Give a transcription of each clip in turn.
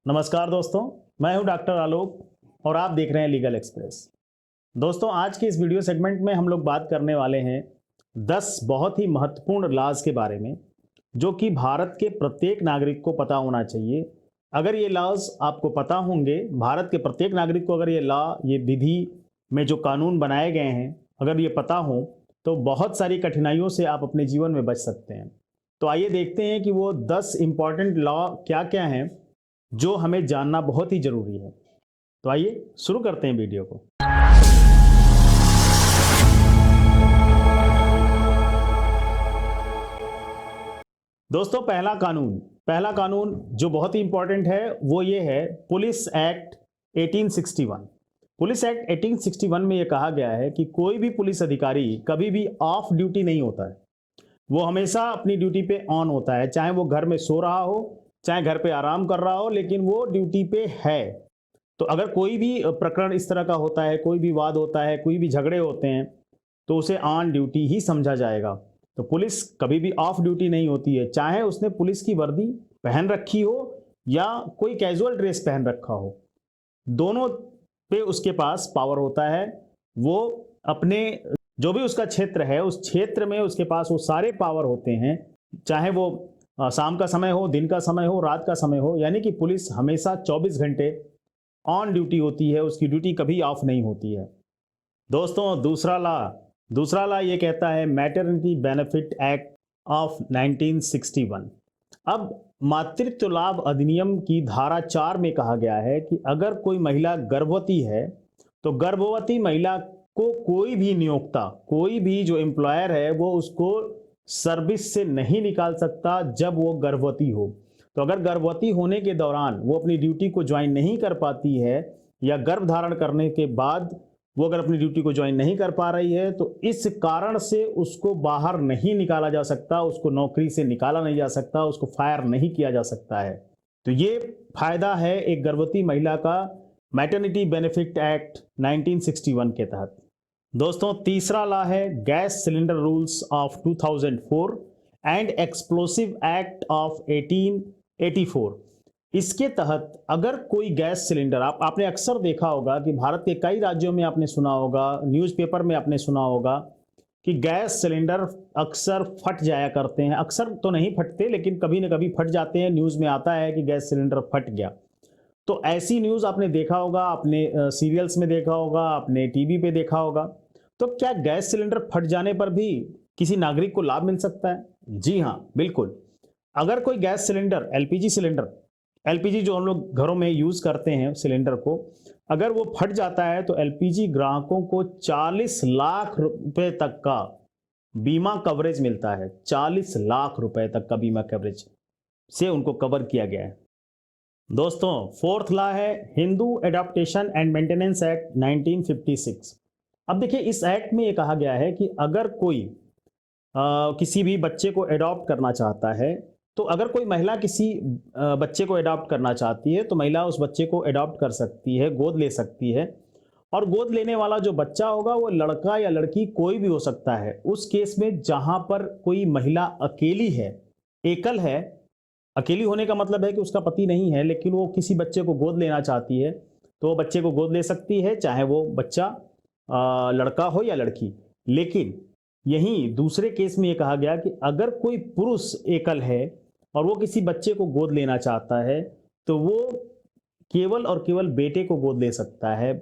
नमस्कार दोस्तों, मैं हूं डॉक्टर आलोक और आप देख रहे हैं लीगल एक्सप्रेस। दोस्तों, आज के इस वीडियो सेगमेंट में हम लोग बात करने वाले हैं 10 बहुत ही महत्वपूर्ण लॉज के बारे में, जो कि भारत के प्रत्येक नागरिक को पता होना चाहिए। अगर ये लॉज आपको पता होंगे, भारत के प्रत्येक नागरिक को अगर ये लॉ, ये विधि में जो कानून बनाए गए हैं, अगर ये पता हो, तो बहुत सारी कठिनाइयों से आप अपने जीवन में बच सकते हैं। तो आइए देखते हैं कि वो 10 इंपॉर्टेंट लॉ क्या-क्या हैं जो हमें जानना बहुत ही जरूरी है। तो आइए शुरू करते हैं वीडियो को। दोस्तों, पहला कानून जो बहुत ही इंपॉर्टेंट है वो ये है पुलिस एक्ट 1861। पुलिस एक्ट 1861 में ये कहा गया है कि कोई भी पुलिस अधिकारी कभी भी ऑफ ड्यूटी नहीं होता है। वो हमेशा अपनी ड्यूटी पे ऑन होता है, चाहे वो घर में सो रहा हो, चाहे घर पे आराम कर रहा हो, लेकिन वो ड्यूटी पे है। तो अगर कोई भी प्रकरण इस तरह का होता है, कोई भी वाद होता है, कोई भी झगड़े होते हैं, तो उसे ऑन ड्यूटी ही समझा जाएगा। तो पुलिस कभी भी ऑफ ड्यूटी नहीं होती है, चाहे उसने पुलिस की वर्दी पहन रखी हो या कोई कैजुअल ड्रेस पहन रखा हो। दोनों पे उसके पास पावर होता है। वो अपने जो भी उसका क्षेत्र है, उस क्षेत्र में उसके पास वो सारे पावर होते हैं, चाहे वो शाम का समय हो, दिन का समय हो, रात का समय हो। यानी कि पुलिस हमेशा 24 घंटे ऑन ड्यूटी होती है, उसकी ड्यूटी कभी ऑफ नहीं होती है। दोस्तों, दूसरा लॉ ये कहता है मैटरनिटी बेनिफिट एक्ट ऑफ 1961। अब मातृत्व लाभ अधिनियम की धारा 4 में कहा गया है कि अगर कोई महिला गर्भवती है, तो गर्भवती महिला को कोई भी नियोक्ता, कोई भी जो एम्प्लॉयर है, वो उसको सर्विस से नहीं निकाल सकता जब वो गर्भवती हो। तो अगर गर्भवती होने के दौरान वो अपनी ड्यूटी को ज्वाइन नहीं कर पाती है, या गर्भ धारण करने के बाद वो अगर अपनी ड्यूटी को ज्वाइन नहीं कर पा रही है, तो इस कारण से उसको बाहर नहीं निकाला जा सकता, उसको नौकरी से निकाला नहीं जा सकता, उसको फायर नहीं किया जा सकता है। तो ये फायदा है एक गर्भवती महिला का मैटरनिटी बेनिफिट एक्ट 1961 के तहत। दोस्तों, तीसरा लॉ है gas cylinder rules of 2004 and explosive act of 1884। इसके तहत अगर कोई गैस सिलेंडर, आपने अक्सर देखा होगा कि भारत के कई राज्यों में आपने सुना होगा, न्यूज़पेपर में आपने सुना होगा कि गैस सिलेंडर अक्सर फट जाया करते हैं। अक्सर तो नहीं फटते, लेकिन कभी ना कभी फट जाते हैं। न्यूज़ में आता है कि गैस सिलेंडर फट गया। तो ऐसी न्यूज़ आपने देखा होगा, आपने सीरियल्स में देखा होगा, आपने टीवी पे देखा होगा। तो क्या गैस सिलेंडर फट जाने पर भी किसी नागरिक को लाभ मिल सकता है? जी हाँ, बिल्कुल। अगर कोई गैस सिलेंडर, एलपीजी जो हम लोग घरों में यूज करते हैं सिलेंडर को, अगर वो फट जाता है, तो एलपीजी ग्राहकों को 40 लाख रुपए तक का बीमा कवरेज मिलता है। 40 लाख रुपए तक का बीमा कवरेज से उनको कवर किया गया है। दोस्तों, फोर्थ लॉ है Hindu adaptation and maintenance act 1956। अब देखिए, इस एक्ट में ये कहा गया है कि अगर कोई किसी भी बच्चे को एडॉप्ट करना चाहता है, तो अगर कोई महिला किसी बच्चे को एडॉप्ट करना चाहती है, तो महिला उस बच्चे को एडॉप्ट कर सकती है, गोद ले सकती है। और गोद लेने वाला जो बच्चा होगा, वो लड़का या लड़की कोई भी हो सकता है। उस केस में जहां पर कोई महिला अकेली है, एकल है, अकेली होने का मतलब है कि उसका पति नहीं है, लेकिन वो किसी बच्चे को गोद लेना चाहती है, तो वो बच्चे को गोद ले सकती है, चाहे वो बच्चा लड़का हो या लड़की। लेकिन यहीं दूसरे केस में ये कहा गया कि अगर कोई पुरुष एकल है और वो किसी बच्चे को गोद लेना चाहता है, तो वो केवल और केवल बेटे को गोद ले सकता है,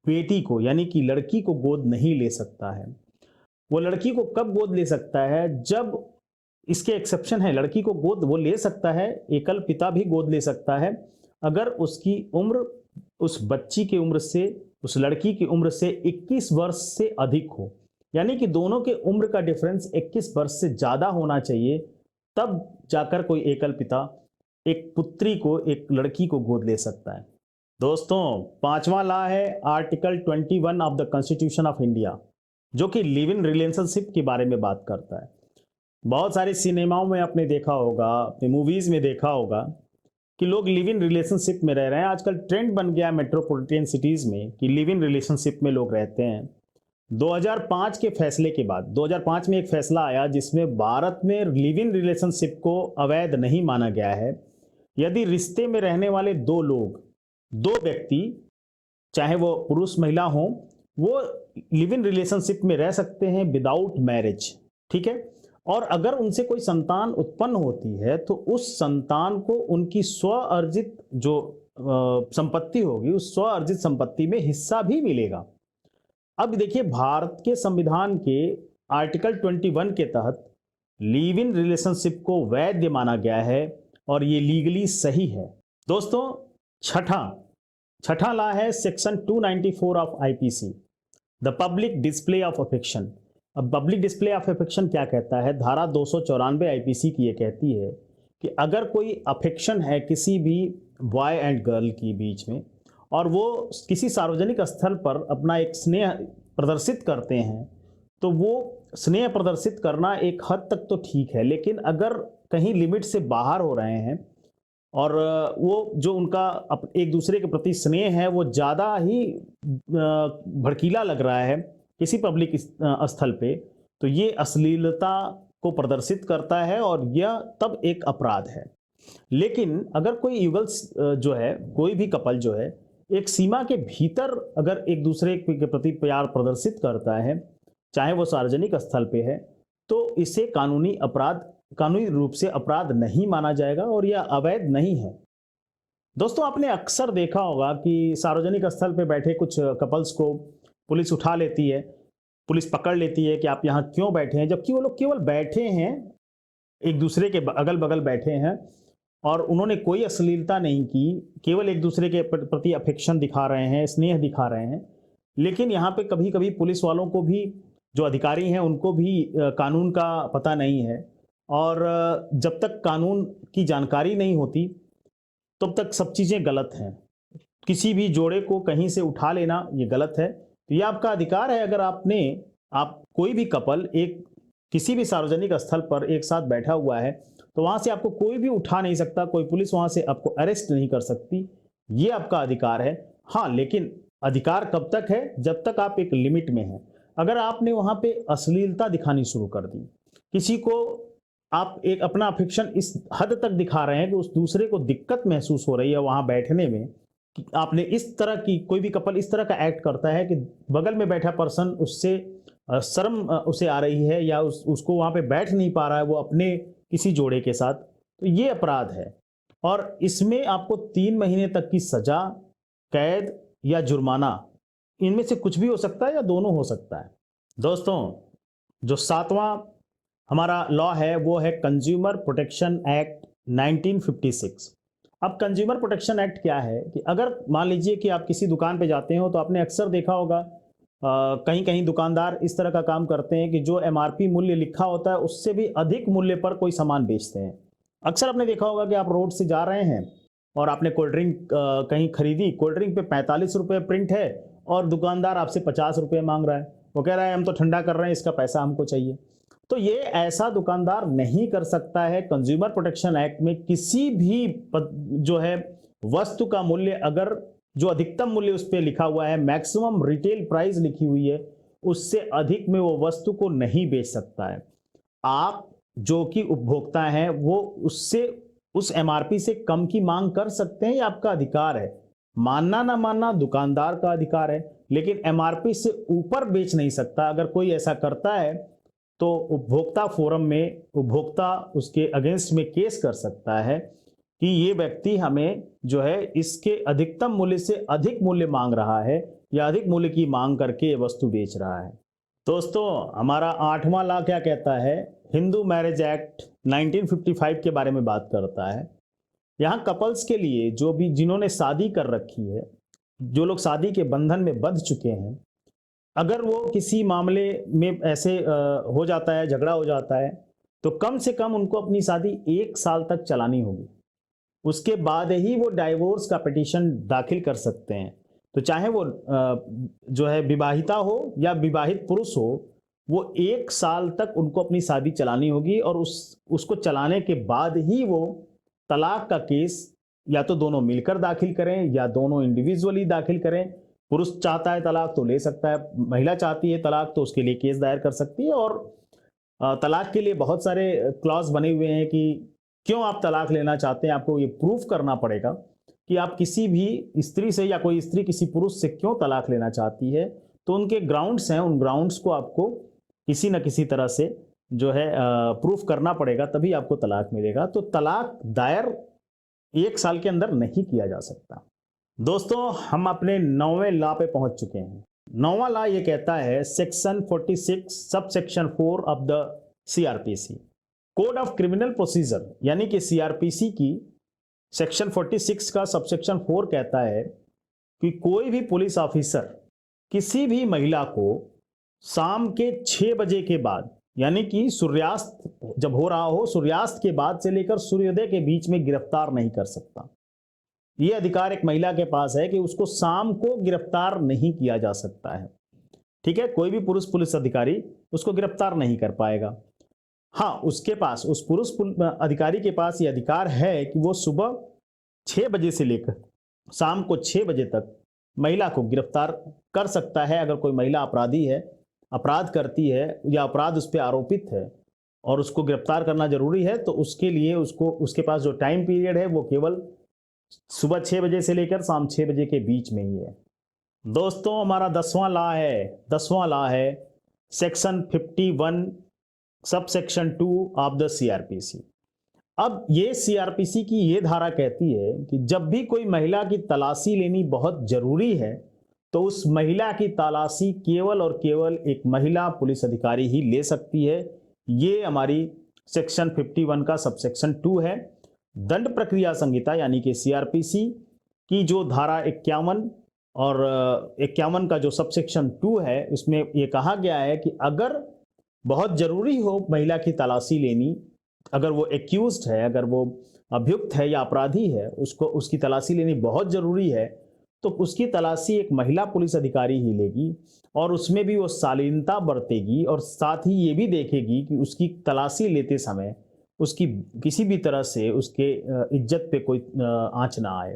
बेटी को यानी कि लड़की को गोद नहीं ले सकता है। वो लड़की को कब गोद ले सकता है? जब, इसके एक्सेप्शन है, लड़की को गोद वो ले सकता है, एकल पिता भी गोद ले सकता है, अगर उसकी उम्र उस बच्ची की उम्र से, उस लड़की की उम्र से 21 वर्ष से अधिक हो। यानी कि दोनों के उम्र का डिफरेंस 21 वर्ष से ज्यादा होना चाहिए, तब जाकर कोई एकल पिता एक पुत्री को, एक लड़की को गोद ले सकता है। दोस्तों, पांचवा लॉ है article 21 of the constitution of India, जो कि लिव इन रिलेशनशिप के बारे में बात करता है। बहुत सारे सिनेमाओं में आपने देखा होगा, अपने मूवीज में देखा होगा कि लोग लिव इन रिलेशनशिप में रह रहे हैं। आजकल ट्रेंड बन गया मेट्रोपॉलिटन सिटीज में कि लिव इन रिलेशनशिप में लोग रहते हैं। 2005 के फैसले के बाद, 2005 में एक फैसला आया जिसमें भारत में लिव इन रिलेशनशिप को अवैध नहीं माना गया है। यदि रिश्ते में रहने वाले दो लोग, दो व्यक्ति, चाहे वो पुरुष महिला हो, वो लिव इन रिलेशनशिप में रह सकते हैं विदाउट मैरिज, ठीक है। और अगर उनसे कोई संतान उत्पन्न होती है तो उस संतान को उनकी स्व अर्जित जो संपत्ति होगी, उस स्व अर्जित संपत्ति में हिस्सा भी मिलेगा। अब देखिए, भारत के संविधान के आर्टिकल 21 के तहत लिव इन रिलेशनशिप को वैध माना गया है और ये लीगली सही है। दोस्तों, छठा छठा लॉ है section 294 of IPC, the public display of affection. अब पब्लिक डिस्प्ले ऑफ अफेक्शन क्या कहता है? धारा 294 आईपीसी की ये कहती है कि अगर कोई अफेक्शन है किसी भी बॉय एंड गर्ल के बीच में और वो किसी सार्वजनिक स्थल पर अपना एक स्नेह प्रदर्शित करते हैं, तो वो स्नेह प्रदर्शित करना एक हद तक तो ठीक है, लेकिन अगर कहीं लिमिट से बाहर हो रहे हैं और वो जो उनका एक दूसरे के प्रति स्नेह है वो ज़्यादा ही भड़कीला लग रहा है किसी पब्लिक स्थल पे, तो ये अश्लीलता को प्रदर्शित करता है और यह तब एक अपराध है। लेकिन अगर कोई युगल जो है, कोई भी कपल जो है, एक सीमा के भीतर अगर एक दूसरे के प्रति प्यार प्रदर्शित करता है, चाहे वो सार्वजनिक स्थल पे है, तो इसे कानूनी रूप से अपराध नहीं माना जाएगा और यह अवैध नहीं है। दोस्तों, आपने अक्सर देखा होगा कि सार्वजनिक स्थल पे बैठे कुछ कपल्स को पुलिस उठा लेती है, पुलिस पकड़ लेती है कि आप यहाँ क्यों बैठे हैं, जबकि वो लोग केवल बैठे हैं, एक दूसरे के अगल बगल बैठे हैं और उन्होंने कोई अश्लीलता नहीं की, केवल एक दूसरे के प्रति अफेक्शन दिखा रहे हैं, स्नेह दिखा रहे हैं। लेकिन यहाँ पे कभी कभी पुलिस वालों को भी, जो अधिकारी हैं, उनको भी कानून का पता नहीं है और जब तक कानून की जानकारी नहीं होती तब तक सब चीज़ें गलत हैं। किसी भी जोड़े को कहीं से उठा लेना ये गलत है। तो ये आपका अधिकार है। अगर आप कोई भी कपल एक किसी भी सार्वजनिक स्थल पर एक साथ बैठा हुआ है तो वहाँ से आपको कोई भी उठा नहीं सकता, कोई पुलिस वहाँ से आपको अरेस्ट नहीं कर सकती, ये आपका अधिकार है। हाँ, लेकिन अधिकार कब तक है? जब तक आप एक लिमिट में हैं। अगर आपने वहाँ पे अश्लीलता दिखानी शुरू कर दी, किसी को आप एक अपना अफेक्शन इस हद तक दिखा रहे हैं कि उस दूसरे को दिक्कत महसूस हो रही है वहाँ बैठने में, कि आपने इस तरह की, कोई भी कपल इस तरह का एक्ट करता है कि बगल में बैठा पर्सन उससे शर्म उसे आ रही है या उसको वहाँ पे बैठ नहीं पा रहा है वो अपने किसी जोड़े के साथ, तो ये अपराध है और इसमें आपको 3 महीने तक की सजा, कैद या जुर्माना, इनमें से कुछ भी हो सकता है या दोनों हो सकता है। दोस्तों, जो 7वां हमारा लॉ है वो है कंज्यूमर प्रोटेक्शन एक्ट 1956। अब कंज्यूमर प्रोटेक्शन एक्ट क्या है कि अगर मान लीजिए कि आप किसी दुकान पे जाते हो तो आपने अक्सर देखा होगा कहीं कहीं दुकानदार इस तरह का काम करते हैं कि जो एमआरपी मूल्य लिखा होता है उससे भी अधिक मूल्य पर कोई सामान बेचते हैं। अक्सर आपने देखा होगा कि आप रोड से जा रहे हैं और आपने कोल्ड ड्रिंक कहीं खरीदी, कोल्ड ड्रिंक पे 45 रुपये प्रिंट है और दुकानदार आपसे 50 रुपये मांग रहा है। वो कह रहा है हम तो ठंडा कर रहे हैं, इसका पैसा हमको चाहिए। तो ये ऐसा दुकानदार नहीं कर सकता है। कंज्यूमर प्रोटेक्शन एक्ट में किसी भी जो है वस्तु का मूल्य, अगर जो अधिकतम मूल्य उस पर लिखा हुआ है, मैक्सिमम रिटेल प्राइस लिखी हुई है, उससे अधिक में वो वस्तु को नहीं बेच सकता है। आप जो कि उपभोक्ता हैं वो उससे, उस एमआरपी से कम की मांग कर सकते हैं, ये आपका अधिकार है। मानना ना मानना दुकानदार का अधिकार है, लेकिन एमआरपी से ऊपर बेच नहीं सकता। अगर कोई ऐसा करता है तो उपभोक्ता फोरम में उपभोक्ता उसके अगेंस्ट में केस कर सकता है कि ये व्यक्ति हमें जो है इसके अधिकतम मूल्य से अधिक मूल्य मांग रहा है या अधिक मूल्य की मांग करके ये वस्तु बेच रहा है। दोस्तों, हमारा 8वां लॉ क्या कहता है? हिंदू मैरिज एक्ट 1955 के बारे में बात करता है। यहाँ कपल्स के लिए, जो भी जिन्होंने शादी कर रखी है, जो लोग शादी के बंधन में बंध चुके हैं, अगर वो किसी मामले में ऐसे हो जाता है, झगड़ा हो जाता है, तो कम से कम उनको अपनी शादी 1 साल तक चलानी होगी। उसके बाद ही वो डाइवोर्स का पिटीशन दाखिल कर सकते हैं। तो चाहे वो जो है विवाहिता हो या विवाहित पुरुष हो, वो 1 साल तक उनको अपनी शादी चलानी होगी और उसको चलाने के बाद ही वो तलाक का केस या तो दोनों मिलकर दाखिल करें या दोनों इंडिविजुअली दाखिल करें। पुरुष चाहता है तलाक तो ले सकता है, महिला चाहती है तलाक तो उसके लिए केस दायर कर सकती है। और तलाक के लिए बहुत सारे क्लॉज बने हुए हैं कि क्यों आप तलाक लेना चाहते हैं, आपको ये प्रूफ करना पड़ेगा कि आप किसी भी स्त्री से या कोई स्त्री किसी पुरुष से क्यों तलाक लेना चाहती है। तो उनके ग्राउंड्स हैं, उन ग्राउंड्स को आपको किसी न किसी तरह से जो है प्रूफ करना पड़ेगा, तभी आपको तलाक मिलेगा। तो तलाक दायर 1 साल के अंदर नहीं किया जा सकता। दोस्तों, हम अपने 9वें लॉ पे पहुंच चुके हैं। 9वां लॉ ये कहता है, section 46 sub section 4 of the CrPC, code of criminal procedure, यानी कि सीआरपीसी की सेक्शन 46 का सबसेक्शन 4 कहता है कि कोई भी पुलिस ऑफिसर किसी भी महिला को शाम के 6 बजे के बाद, यानी कि सूर्यास्त जब हो रहा हो, सूर्यास्त के बाद से लेकर सूर्योदय के बीच में गिरफ्तार नहीं कर सकता। यह अधिकार एक महिला के पास है कि उसको शाम को गिरफ्तार नहीं किया जा सकता है। ठीक है, कोई भी पुरुष पुलिस अधिकारी उसको गिरफ्तार नहीं कर पाएगा। हाँ, उसके पास, उस पुरुष अधिकारी के पास ये अधिकार है कि वो सुबह 6 बजे से लेकर शाम को 6 बजे तक महिला को गिरफ्तार कर सकता है। अगर कोई महिला अपराधी है, अपराध करती है या अपराध उस पर आरोपित है और उसको गिरफ्तार करना जरूरी है, तो उसके लिए उसको, उसके पास जो टाइम पीरियड है वो केवल सुबह 6 बजे से लेकर शाम 6 बजे के बीच में ही है। दोस्तों, हमारा 10वां लॉ है, 10वां लॉ है section 51 sub section 2 of the CrPC. अब ये सीआरपीसी की ये धारा कहती है कि जब भी कोई महिला की तलाशी लेनी बहुत जरूरी है, तो उस महिला की तलाशी केवल और केवल एक महिला पुलिस अधिकारी ही ले सकती है। ये हमारी सेक्शन 51 का सबसेक्शन 2 है। दंड प्रक्रिया संहिता यानी कि सीआरपीसी की जो धारा 51 और 51 का जो सबसेक्शन 2 है, उसमें ये कहा गया है कि अगर बहुत जरूरी हो महिला की तलाशी लेनी, अगर वो एक्यूज्ड है, अगर वो अभियुक्त है या अपराधी है, उसको उसकी तलाशी लेनी बहुत जरूरी है, तो उसकी तलाशी एक महिला पुलिस अधिकारी ही लेगी और उसमें भी वो शालीनता बरतेगी और साथ ही ये भी देखेगी कि उसकी तलाशी लेते समय उसकी किसी भी तरह से उसके इज्जत पे कोई आंच ना आए।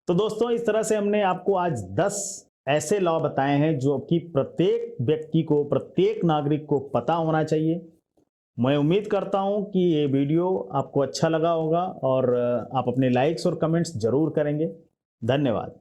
तो दोस्तों, इस तरह से हमने आपको आज 10 ऐसे लॉ बताए हैं जो कि प्रत्येक व्यक्ति को, प्रत्येक नागरिक को पता होना चाहिए। मैं उम्मीद करता हूं कि ये वीडियो आपको अच्छा लगा होगा और आप अपने लाइक्स और कमेंट्स जरूर करेंगे। धन्यवाद।